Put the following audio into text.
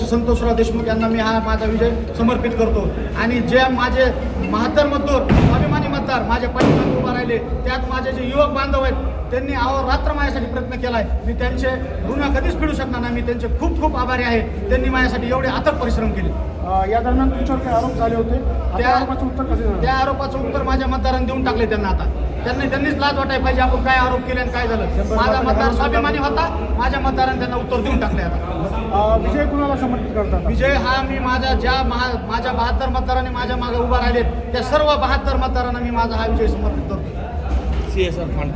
संतोषराव देशमुख यांना मी हा माझा विजय समर्पित करतो. आणि जे माझे 72 मजदूर स्वाभिमानी मतदार माझ्या पाठीमागे उभा राहिले, त्यात माझे जे युवक बांधव आहेत त्यांनी अहोरात्र माझ्यासाठी प्रयत्न केला आहे. मी त्यांचे ऋण कधीच फेडू शकणार नाही. मी त्यांचे खूप खूप आभारी आहे. त्यांनी माझ्यासाठी एवढे अथक परिश्रम केले. या दरम्यान तुमच्यावर काही आरोप झाले होते, त्या आरोपाचं उत्तर कसे झालं? त्या आरोपाचं उत्तर माझ्या मतदारांनी देऊन टाकले त्यांना. आता त्यांनीच लाज वाटायला पाहिजे आपण काय आरोप केले आणि काय झालं. माझा मतदार स्वाभिमानी होता, माझ्या मतदारांनी त्यांना उत्तर देऊन टाकले. आता विजय कुणाला समर्पित करतात? विजय हा मी माझ्या माझ्या 72 मतदारांनी माझ्या मागे उभा राहिलेत त्या सर्व 72 मतदारांना मी माझा हा विजय समर्पित करतो. CSR fund